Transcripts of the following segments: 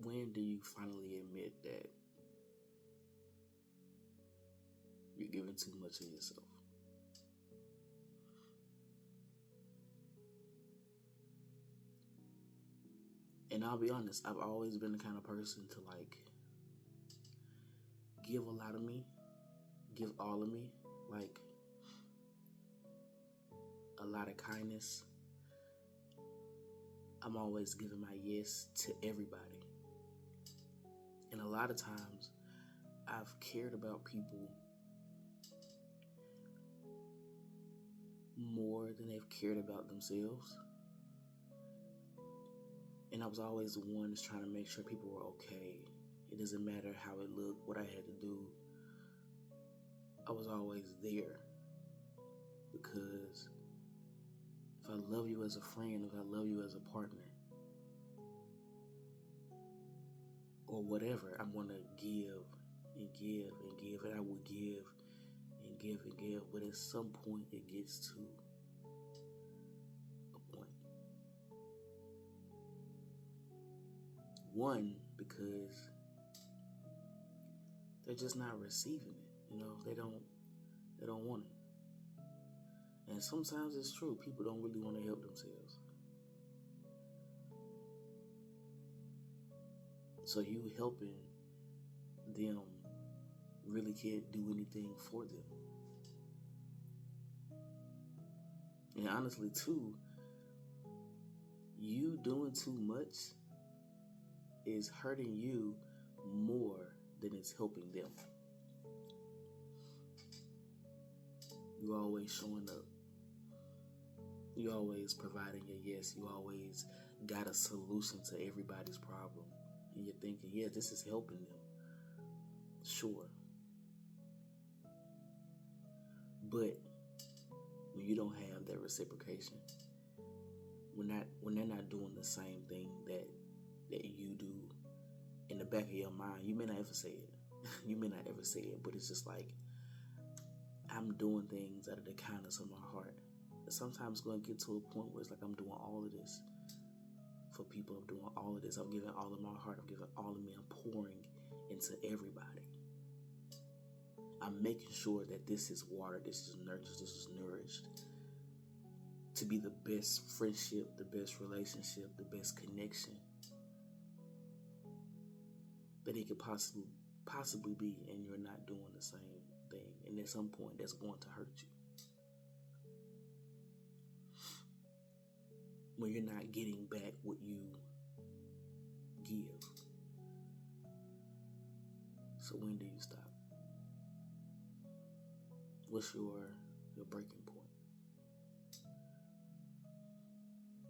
when do you finally admit that you're giving too much of yourself? And I'll be honest, I've always been the kind of person to give a lot of me, give all of me, a lot of kindness. I'm always giving my yes to everybody. And a lot of times I've cared about people more than they've cared about themselves. And I was always the one that's trying to make sure people were okay. It doesn't matter how it looked, what I had to do. I was always there. Because if I love you as a friend, if I love you as a partner, or whatever, I'm going to give and give and give. And I will give and give and give. But at some point, it gets to a point. One, because they're just not receiving it. They don't want it. And sometimes it's true. People don't really want to help themselves. So you helping them really can't do anything for them. And honestly, too, you doing too much is hurting you more than it's helping them. You always showing up. You always providing a yes. You always got a solution to everybody's problem. And you're thinking, yeah, this is helping them. Sure. But when you don't have that reciprocation, when they're not doing the same thing that you do, in the back of your mind, you may not ever say it. You may not ever say it, but it's just like, I'm doing things out of the kindness of my heart. And sometimes it's going to get to a point where it's like, I'm doing all of this for people. I'm doing all of this. I'm giving all of my heart. I'm giving all of me. I'm pouring into everybody. I'm making sure that this is water, this is nurtured, this is nourished to be the best friendship, the best relationship, the best connection that it could possibly be, and you're not doing the same thing. And at some point, that's going to hurt you. When you're not getting back what you give. So when do you stop? What's your breaking point?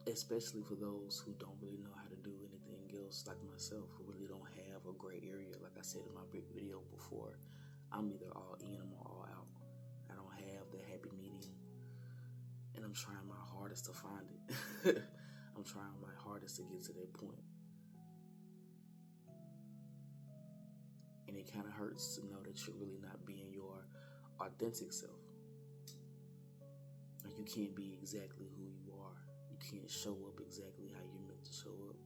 Especially for those who don't really know how to do anything else, like myself, who really don't have a gray area. Like I said in my big video before, I'm either all in or all out. I don't have the happy medium. And I'm trying my hardest to find it. I'm trying my hardest to get to that point. And it kind of hurts to know that you're really not being your authentic self. Like, you can't be exactly who you are. You can't show up exactly how you're meant to show up.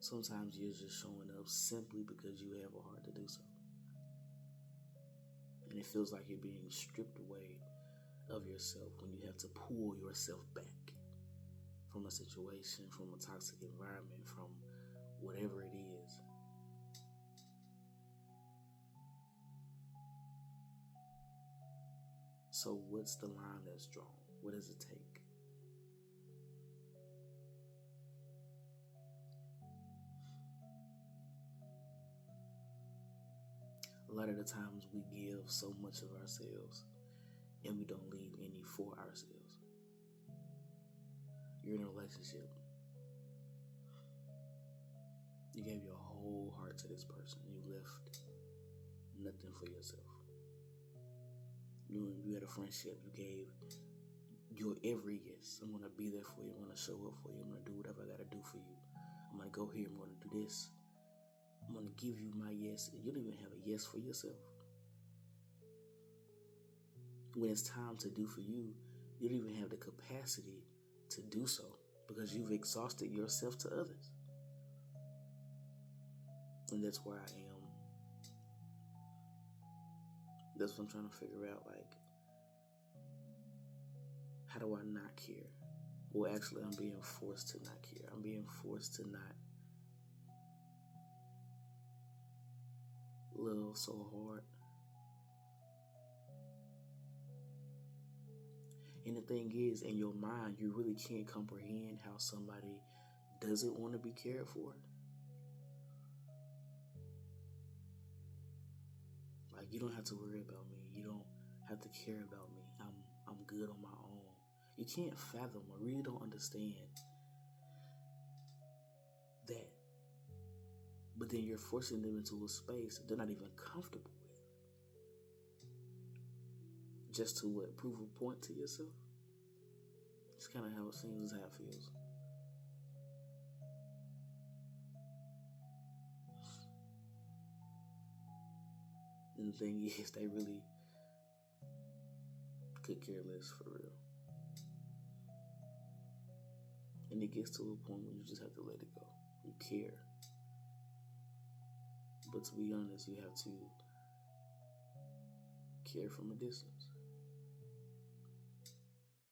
Sometimes you're just showing up simply because you have a heart to do so. And it feels like you're being stripped away of yourself when you have to pull yourself back from a situation, from a toxic environment, from whatever it is. So what's the line that's drawn? What does it take? A lot of the times we give so much of ourselves and we don't leave any for ourselves. You're in a relationship. You gave your whole heart to this person. You left nothing for yourself. You had a friendship. You gave your every yes. I'm going to be there for you. I'm going to show up for you. I'm going to do whatever I got to do for you. I'm going to go here. I'm going to do this. I'm going to give you my yes. And you don't even have a yes for yourself. When it's time to do for you, you don't even have the capacity to do so because you've exhausted yourself to others. And that's where I am. That's what I'm trying to figure out. Like, how do I not care? Well, actually, I'm being forced to not care. I'm being forced to not love so hard. And the thing is, in your mind, you really can't comprehend how somebody doesn't want to be cared for. Like, you don't have to worry about me. You don't have to care about me. I'm good on my own. You can't fathom or really don't understand that. But then you're forcing them into a space they're not even comfortable with. Just to what? Prove a point to yourself? It's kind of how it seems, how it feels. And the thing is, they really could care less for real. And it gets to a point where you just have to let it go. You care. But to be honest, you have to care from a distance.